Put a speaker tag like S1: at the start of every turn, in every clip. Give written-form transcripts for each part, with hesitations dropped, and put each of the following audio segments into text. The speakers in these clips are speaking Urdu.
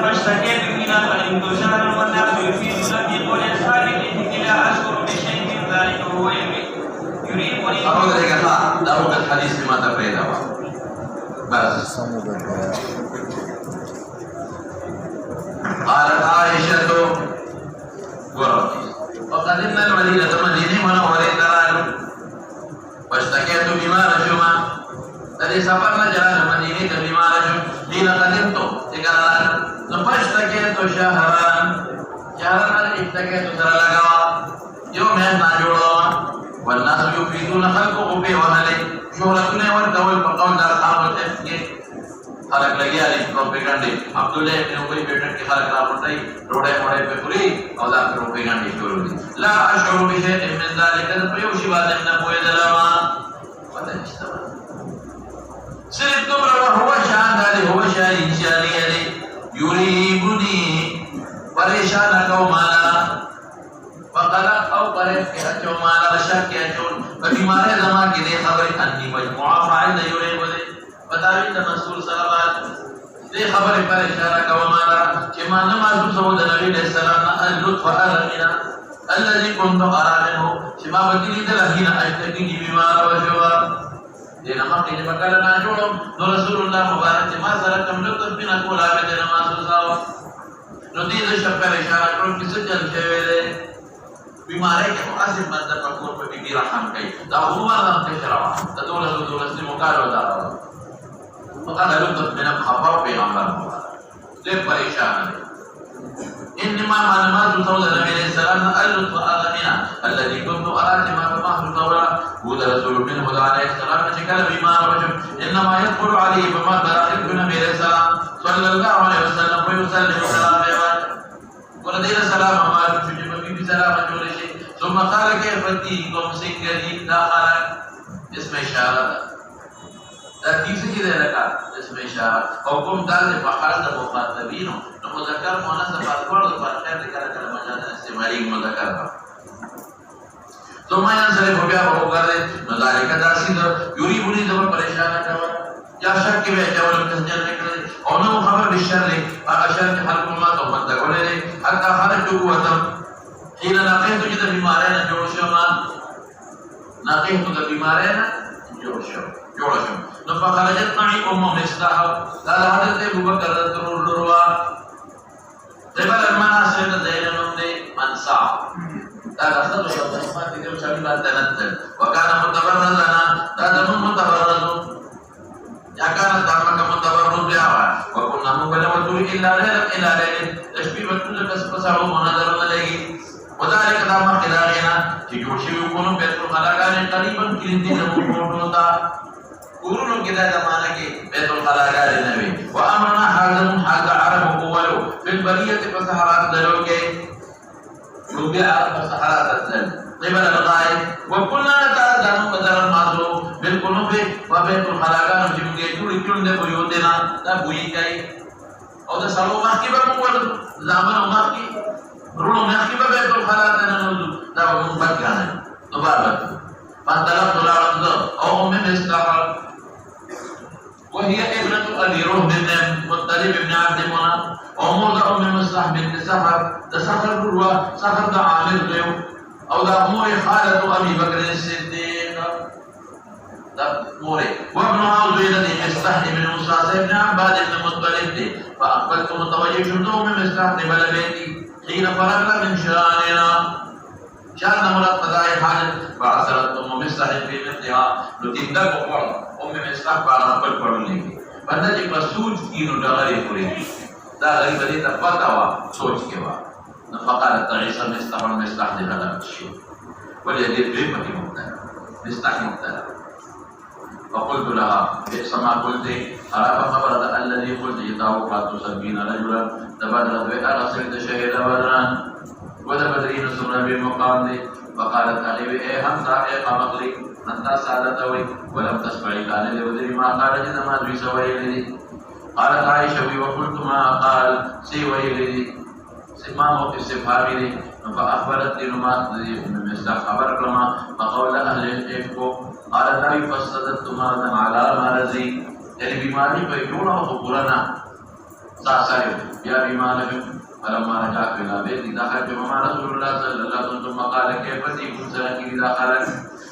S1: فاشتكيت حين قدمت شهرا والناس يفيدون في قول اصحابه لا اشكر بشيء من ذلك وهو يريبني.
S2: أقول لك دعوة الحديث بما تفريد بس. قالت عائشة وقدمنا المدينة منورة فاشتكيت بما رجما الذي سافرنا جلال المدينة بما رجم حين قدمت فاشتكيت شهرا اشتكيت سرلقوا يوم ناجورا والناس يفيدون خلقه به وهله شهرتنا والدول فقول دار قام الافك خلق لگیا علی پروپیگنڈے عبداللہ ابن ابی بیٹن کی خلق راپٹائی روڑے موڑے پہ پوری اور دا پروپیگنڈے شروع دی لا اشعر بشیء من ذلك فیوشی بادم نبوی دلما پتہ نشتا صرف تم رو ہوا شان دالی ہوا شان انشانی علی یریبنی پریشان کو مالا فقلق او قریب کے اچو مالا رشک کے اچون فبیمارے زمان کی دے خبر انی مجموعہ فائل یریبنی بتاوی رسول صلی اللہ علیہ وسلم دے خبر پر اشارہ کا ومانا کہ ما نماز سعود نبی علیہ السلام اللطف ارمنا الذي كنت ارى منه شما بدلی دلہین اشتکی کی بیمار وشوا دینا مقی جب کلنا جوڑم نو رسول اللہ مبارک ما سرکم لطف بنا کولا بے نماز ساو نو دید شب پر اشارہ کرو کسی جل شوئے دے بیمارے کے مقاسم مندر مکور پر بی رحم کئی دا ہوا نام تشرعا دا دولت دولت مقالو دارا فقال لطف من الخبر پیغمبر ہوا لے پریشان ہے انما ما نماز صلى الله عليه وسلم اللطف آدمنا الذي كنت أراد ما بمحض طورا هود رسول منه عليه السلام شكل بما رجم إنما يدخل عليه بما برائب نبي عليه السلام صلى الله عليه وسلم ويسلم السلام عليه وردين السلام عليكم شجب بي سلام جورشي ثم قال كيف تيكم سنگري داخلك اسم اشارة ترتیب سے کدھر لگا اس میں اشارہ حکم دار سے بخار دا مخاطبین نو مذکر مؤنث بارکوڑ دا فرقیر دکھا کر مجاز استعمالی مذکر با تو میں انصرف ہو گیا وہ کر دے نظارے کا داسی دا یوری بنی دا پریشانہ کوا یا شک کے بیٹھے وہ لوگ تسجل نکلے اور نو خبر بشر لے اشر کے حلق اللہ تو مدد کرے لے حتی خرج جو قوتم حین ناقیت تو جدہ بیمارے نا جوڑ شما ناقیت تو بیمارے نا جوڑ شما فخرجت معي مصطح قال حضرت ابو بکر رضی قبل المناصب زينب منصع قال اخذوا الصفات كم شبيبا تنزل وكان متبرزا هذا متبرز يا كانت دعوة متبرز بها وكنا مبلغ إلا ليل تشبيب كل كسب سعود ونظر عليه وذلك دام خلالنا تجوشي يكون بيت الخلاقان قريبا كلندين مبروتا قرون كده زمانه کے بیت الخلاء نبی وامرنا حازم حاز عرب قولو في البرية فسحرات دلو کے لوگ عرب فسحرات دل قبل الغائب وكلنا نتعلم قدر المعصوم بالقلوب وبيت الخلاء جمعه جوڑی چند بیوتنا دا بوئی گئی اور دا سالو محکبہ مول زامن محکی رونو محکبہ بیت الخلاء تننوزو دا منبت گانا دوبار فانطلقت العرض او مصطح وهي ابنة أبي رهب بن مطلب بن عبد مناف ومرضى مصطح بنت سخر ده سخر بروا سخر ده عامر غيو أو ده أمور خالة أبي بكر الصديق ده موري وابنها زويدة مصطح بن موسى بن عباد بن مطلب دي فأقبلت متوجه شدو من مصطح قبل بيتي حين فرغنا من شاننا شان مراد قضاء حاجت فعصرت مصطح في مثلها نتندر بقرد مصطح بارا پر پڑھنے کی بندہ جی مسوج کی نو ڈغری پوری دا غریب دی تفتا وا سوچ کے وا فقالت عیسی مصطح دے حالت شو ولی دی بریمتی مختلف مصطح مختلف فقلت لها بئس ما قلت أراك خبرت الذي قلت يتوقعت 70 رجلا تبادلت بها صرت شهيد بدرا وذا بدرين سمنا بالمقام دي فقالت أغيب إيه حمزة إيه قمقلي أنت سادتوي ولم تسمعي قال لي وذري ما قال جد ما دوي سوي لي قالت عائشة وقلت ما قال سوي لي سما موقف سفاري لي فأخبرت لي نمات من خبر لما فقول أهل الإفك قال نبي فاستددت مرضا على مرضي يعني بیماری پہ جوڑا ہو قرآن ساسر يا بمالك فلما رجعت إلى بيتي دخلت مع رسول الله صلى الله عليه وسلم ثم قال كيف تكون سلكي إذا خرجت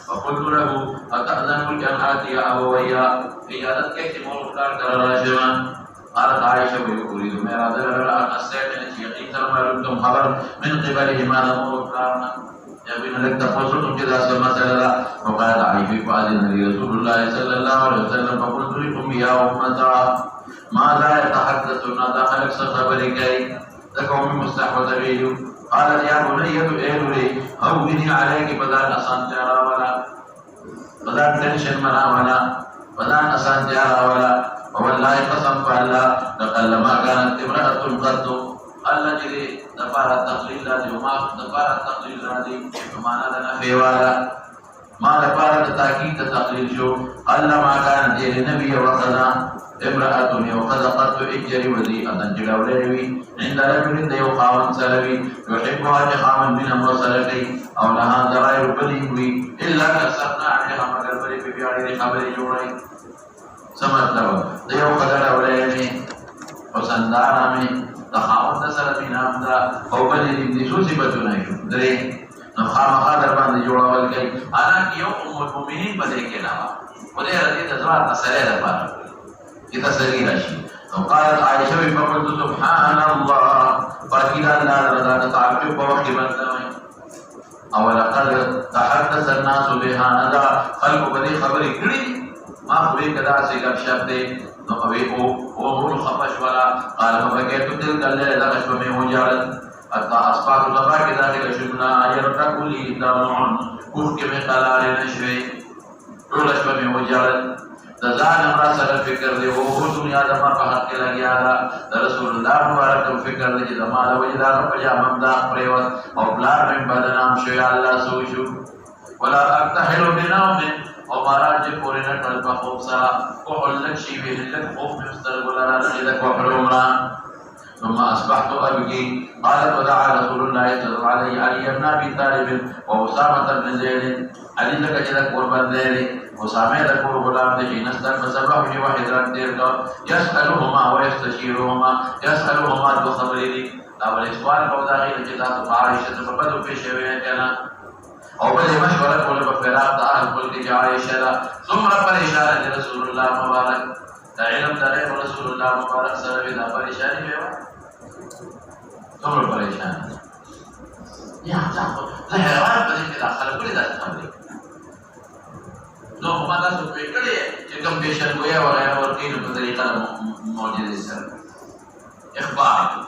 S2: فقلت له أتأذن لي أن آتي أبويا عيادت كيف مولودار ترى رجلا قالت عائشة أريد ما أراد أن أستيقظ يقين ترى خبر من قبلهما مولودار يبين لك تفوزكم كذا سمسلا وقال عائشة فأذن لي رسول الله صلى الله عليه وسلم فقلت لكم يا أمتا ماذا يتحدثون دخلك خبرك تكون مستحوذ به قالت يا بني ادعي هوني عليك بدان أسان جارا ولا بدان تنشن منا ولا بدان أسان جارا ولا والله قسم فالله لقلما كانت امرأة قد التي دفار التقليل الذي وما دفار التقليل الذي وما لنا في ولا ما دفار التأكيد التقليل شو قل ما كانت للنبي وقضى امرأة وقد قد اجري وذي أتنجل وليوي عند رجل ديو خاون سلبي يحبها جخاما من أمر سلبي أو لها ضرائر بليوي إلا كسرنا عليها مگر بلي في بياري خبري جوڑي سمجھ لو دیو قدر وليوي وسندارا میں تخاون سلبي نام دا او بلي دي سوسي بچونا دري نخام خادر باندې جوړول کوي انا کیو ام المؤمنین بدې کې لا ولې رضی الله تسلیه ده kita sering rashid. Qaalat Aisyah faqultu subhanallah faqila la radana ta'ajjub wa khibatan aw laqad tahaddatha an-nas biha hadha qalbu badi khabari kidi ma khubi kada se gap shabde no abe o khafash wala qala fakaitu tilka al-layla ashwa min hujarat hatta asbahtu sabah kadhalika shubna yartaqu li damun kufke mein qalal nashwi ashwa min hujarat تزال امرا سر فکر دے وہ دنیا دما پہت کے لگیا دا رسول اللہ مبارک فکر دے جمال وجدان پجامم دا پریوت او بلار میں بدنام شو یا اللہ سوشو ولا اکتحلو بناو من او مارا جے پورے نہ ٹل پا خوب سرا کو علک شیوے لک خوف میں مستقبل را رجدک وحر عمران ثم اصبحت ابكي قالت ودعا رسول الله صلى الله عليه علي بن ابي طالب واسامه بن زيد علي لك جلك قربان ذلك وسامع ذكر غلام ذي نستر فسبح واحد دير يسالهما ويستشيرهما يسالهما بخبري اول سوال بودا غير جدا عائشه فبدو في شيء كان او بل مشورة كل بفراق دار كل عائشه ثم پریشان رسول الله مبارک علم دارے رسول اللہ مبارک صلی اللہ علیہ وسلم پریشانی میں ثم پریشان یا جاء ظاهران بدی کے داخل کلی ذات خبر لو ہمارا سو پکڑے کہ کم پیشن گویا وغیرہ اور کئی نو طریقہ موجود ہے اخبار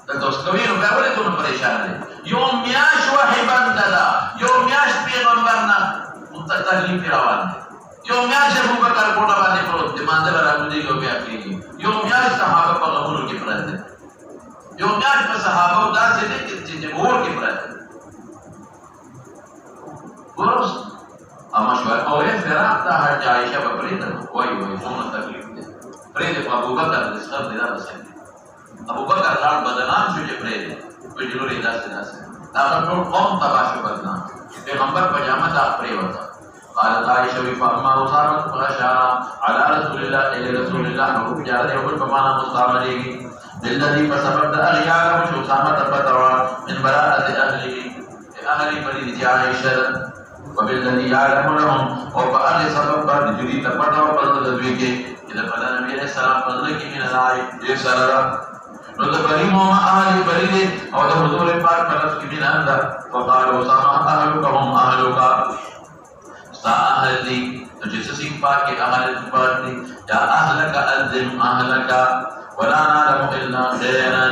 S2: تو کوي نو بیا ولې ته پریشان دي یوم میاش وحبان دلا یوم میاش پیغمبرنا متکلم روان دي یوم میاش ابو بکر کوټه باندې پروت دي مانځل راغلي یو بیا کوي یوم میاش صحابه په غوړو کې پراته دي یوم میاش په صحابه داسې دي چې ور کې پراته ورس اما شو او یې فراق ته حج عائشه په پرېده وای څومره تکلیف دي پرېده ابو بکر د سر دي دا بسنه ابو بکر لال بدنام شو چې پرېده په جوړې داسې دا ټول قوم تباہ شو بدنام پیغمبر پجامه دا پرېوته قالت عائشة فأما أصابت غشا على رسول الله إلى رسول الله وهو جاء يقول فمانا مستعمله بالذي فسبب أغياله مش أسامة فتوى من براءة أهل بريد عائشة وبالذي يعلم لهم وفأهل سبب بعد جريد فتوى فضل ذويك إذا فلا نبي عليه السلام فضلك من العائب يسأل نو کریم ما اهل بريد او حضور پاک فلس کی بنا اندر وقال أسامة أهلك هم أهلك اهل دي تجسسين باقي اهل الباقي يا اهلك اذن اهلك ولا نعلم الا خيرا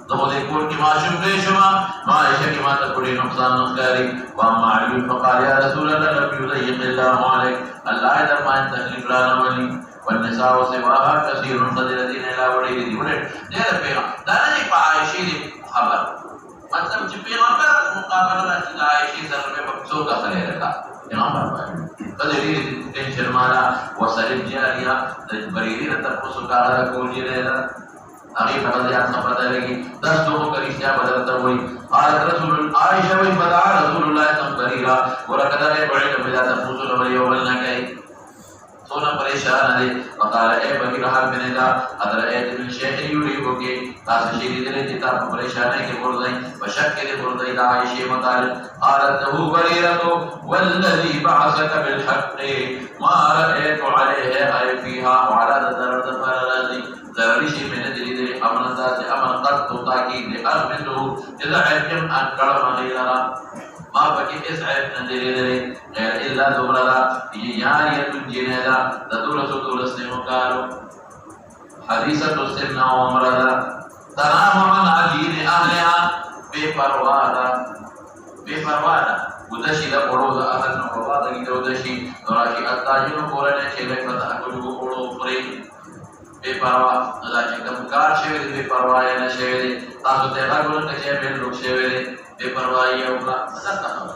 S2: تو دیکھو کہ معشوق دے شما معاشہ کی ماں تکڑی نقصان نقصاری واما علی فقال یا رسول اللہ ربی یضیق اللہ علیک اللہ درمان تکلیف لانا ولی والنساء سواها كثير قد الذين لا ولي دي ولد دیر پیغام دانا جی پا عائشی دی خبر مطلب جی پیغمبر مقابلہ رسول عائشی سر میں مقصود کا خلے رکھا قدري تنشر مالا وسلم جاريا بريدي تفوسو كارا كوجي ليلا أغي فقديات خبرت لگي دس دوغو كريسيا بدلتا ہوئی قالت رسول عائشة وفدعا رسول الله تنبريرا ورقدر بعيد بدا تفوسو لبري وغلنا كي سونا پریشان ہے وقال اے بنی رحال میں نے دا ادر ایت من شیخ یوریبو کے تاس شیری دلے دیتا پریشان ہے کہ بردائی وشک کے بردائی دا عائشی مطالب قالت له بریرتو والذی بعثک بالحق ما رأیت علیہ اے فیہا وعلا درد فرلازی ضرریشی میں نے دلی دلی امن دا سے امن قد تو تاکید لأرمتو اذا عرکم ان کرم غیرہ ما بکی اس عیب نندری دلی غیر اللہ دبرلا یاریت الجنیدہ دولس دولس نے مکارو حدیثت السنہ ومرلا تنام من عجین اہلہا بے پروادا ودشی دا پڑو دا اہل نفروادا کی دا ودشی نوراشی اتاجنو پورنے چھلے فتح کلو پڑو پری بے پروا ندا چکم کار شویدے بے پروائی نا شویدے تاسو تیغا گلن کچھے بین لوگ شویدے بے پروائی اولا ندا تخم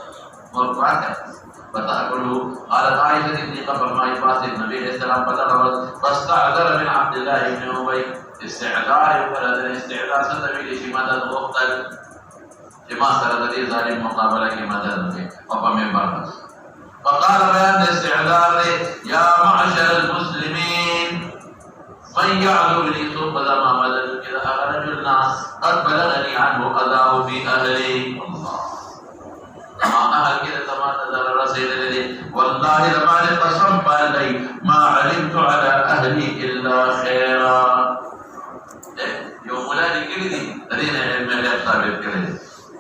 S2: مرکوان کرتا فتح کلو قالت عائشہ صدیقہ فرمائی پاس نبی علیہ السلام پتہ خبرت فاستعذر من عبداللہ ابن عبی استعذار وفرد استعذار ستبی لشی مدد وقتل جماع سردی ظالم مقابلہ کی مدد کے وفا میں برمس فقال بیان استعذار یا معشر المسلمین من يعذر لي سوء ما مدد إذا أخرج الناس قد بلغني عنه قضاء في أهلي ما أهل كده تما تدر رسيل لي والله لما قسم بالي ما علمت على أهلي إلا خيرا يوم ولادي كده الذين علم الله ثابت كده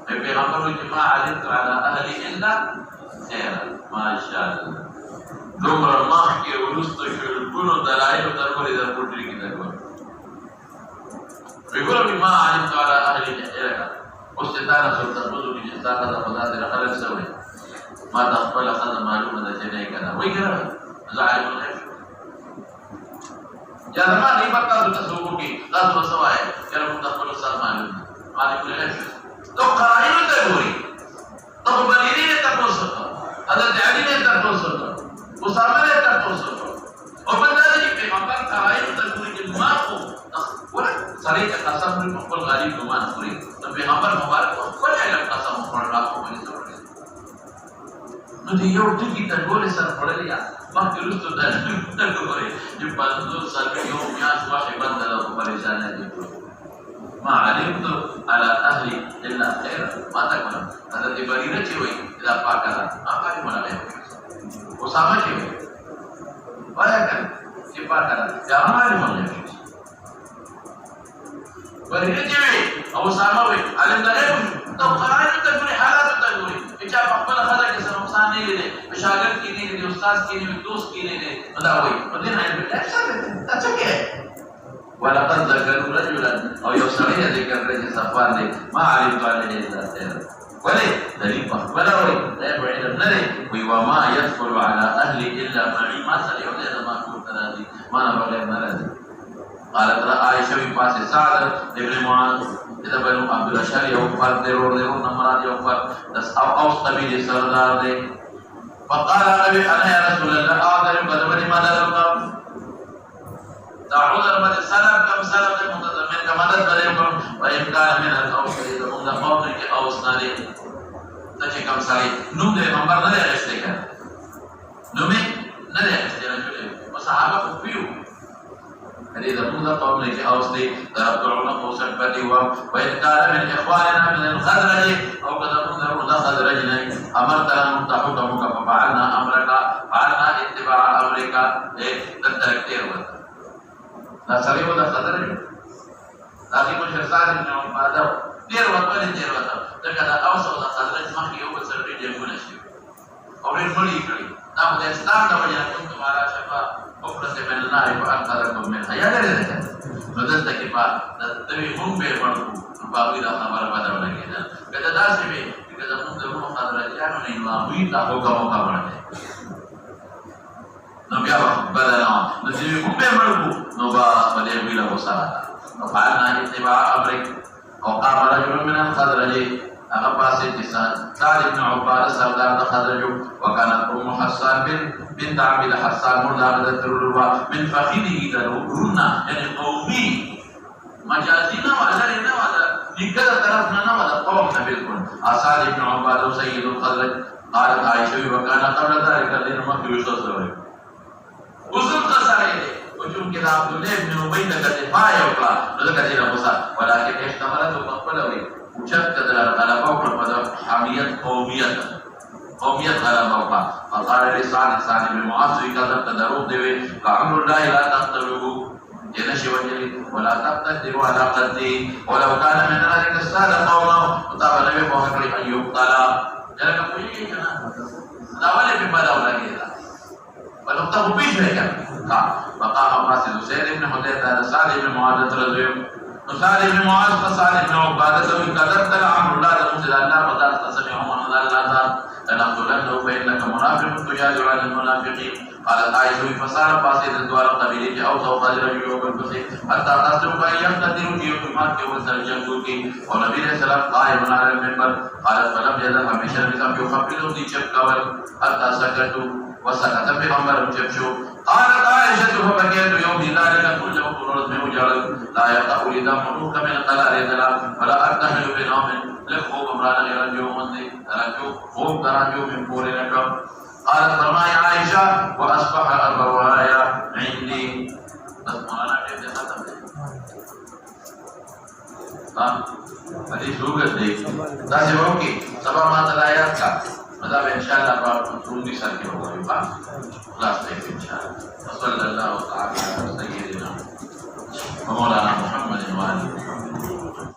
S2: في غمر ما علمت على أهلي إلا خيرا ما شاء الله دومر ماخ کے ورستو شرکونو دلائل و درکولی در پوٹری کی درکولی بگولا بھی ما علمت على اہلی جہرکا اس سے تانا سلطان بزو کی جستا قدر خدا تیرا خلق سوئے ما تخبل خدا معلوم دا چنے کنا وہی کرا زعلم الغیب جہرما نہیں پتا تو تصوبوں کی قد و سوائے کرم تخبل سال معلوم معلوم الغیب تو قرائنو تکوری تو بلیدی نے تکو سکتا حضرت علی نے تکو سکتا اسامہ نے تکو سکتا اور بندہ جی پیغمبر قرائنو تکوری کے ماں کو سریع قسم نے مقبل غالب گمان پوری تو پیغمبر مبارک کو کل علم قسم پڑھ رہا کو بنی ضرور ہے نو دی یو ٹکی تنگولی سر پڑھ لیا وقت رستو تنگولی جو پندور سر کے یوم میاس واقعی بندہ کو پریشان ہے دیکھو ما علمتو على اہلی اللہ خیر ما تکونا حضرت بریرہ چی ہوئی اذا پاکرہ آقاری منا گئے اسامہ چی ہوئی وایا کر چی پاکرہ یا ہماری منا گئے بریرہ چی ہوئی او اسامہ ہوئی علم دلے تو قرآن تکوری حالات تکوری اچھا پاکبالا خدا کسا نقصان نہیں لے شاگرد کی نہیں لے استاذ کی نہیں دوست کی نہیں لے مدہ ہوئی مدین علم اچھا لیتے اچھا کیا ہے وَلَقَدْ ذَكَرُوا رَجُلًا او یو سڑی ذکر رجی صفان دے ما علمت علیہ اللہ خیر ولی دلیل پاکبالا ہوئی لیب علم نرے وی وما يدخل على اہلی الا معی ما سلی ہو دے ما کورتا رازی ما نبغیر نرازی قالت عائشہ بھی پاس سعد ابن معاذ اذا بنو عبد الاشر یو فرد دے رو نمراد یو فرد دس اوس قبیل سردار دے فقال نبی انا یا رسول اللہ آدھر قدبنی مدد رکم تعود المدد سلام کم سلام دے متضمن کا مدد دے و امکان من الاوس دے مدد قوم کے اوس نالے تچے کم سالی نو دے ممبر نہ دے رشتے کر نو میں نہ دے رشتے رجلے و صحابہ کو پیو حدیث ابوذا قوم نے کہ اوس دے ضربت عنق وسبت وإن كان من إخواننا من الخزرج أو قد أنذرنا خزرجنا أمرتنا نمتحكمك ففعلنا أمرك فعلنا اتباع أمرك تتركتير وقت لا سليم ولا خزرج لكن مشرسان من عبادة دير وقت ولا دير وقت لكن أوس ولا خزرج ما في يوم سربي يقول شيء أو الملي كريم نعم الإسلام ده وجه كنتم على شفا حفرة من الله وأنقذكم منها يا غير مدد کے بعد تبھی ہم پہ پڑھو باقی دا خبر بدل لگے نا کہتا دا سے بھی کہتا ہم ضرور خبر جانو نہیں معمولی تا ہوگا موقع بڑھتے نبی آبا بدلا نسیبی ہم پہ پڑھو نبا بدے ہوئی لگو سارا فعلنا اتباع امرک وقام رجل من الخضرج اگر پاسے جسان سعد ابن عباد سردار دا خضرج وکانت ام حسان بنت عبد حسان مرداغدت الروا من فخیدی درنا یعنی قومی مجازینا وعلارنا وعلا نکل طرفنا وعلا قومنا بالکل سعد ابن عباد سید الخضرج قالت عائشہ وکانا قبل ذلك الذين مكي يصدر غسل خساره دي وچون کې د عبد الله ابن ابي د دفاع یو کړه نو ځکه چې غوسه ولکه احتمالات په خپل وي او چې کله غلبه وکړه په حامیت قومیت غلبه وکړه فقال لسان بن معاذ کذا تدرو دی قال الله لا تقتلوا جنشي وجلي ولا تقتدروا على قتله ولو كان من ذلك السادة قوما وطاب النبي محمد أن يقتل جلك كل جنا لا ولا بمدى ولا كذا فنقطه بيش هيك فقام قاسد سعيد بن حذيفة سعد بن معاذ رضي سعد بن معاذ فسعد بن عبادة وكذبت لعمر الله المسجد الله فقال تسمعهم أن الله لنقتلنه فإنك منافق تجادل عن المنافقين قالت عائشة فصار قاسد الدوار قبيله أو سوف رجل يوم الفصل حتى تصدق أن يقتدروا في يومات وسرجمتك ونبي عليه السلام قائم على المنبر قالت فلم يزل هميشا بسم يخبروا دي شبكا حتى سكتوا وسكت بغمر جبشو قالت عائشة فبكيت يوم ذلك كل وقت من مجرد لا يقطع لدى ملوك من قلال يدلا ولا أرتحل بنوم لخوب امرانا غير اليوم ترجو خوب ترجو من پور لكم قالت فرمائي عائشة وأصبح الرواية عندي بس مولانا كيف ختم حدیث روگت دیکھ تاسی ہوگی سبا ماتلایات کا مطلب انشاءاللہ آپ روندی سر کے ہوگا خلاص دیکھ انشاءاللہ صلی اللہ تعالی علیہ وسلم مولانا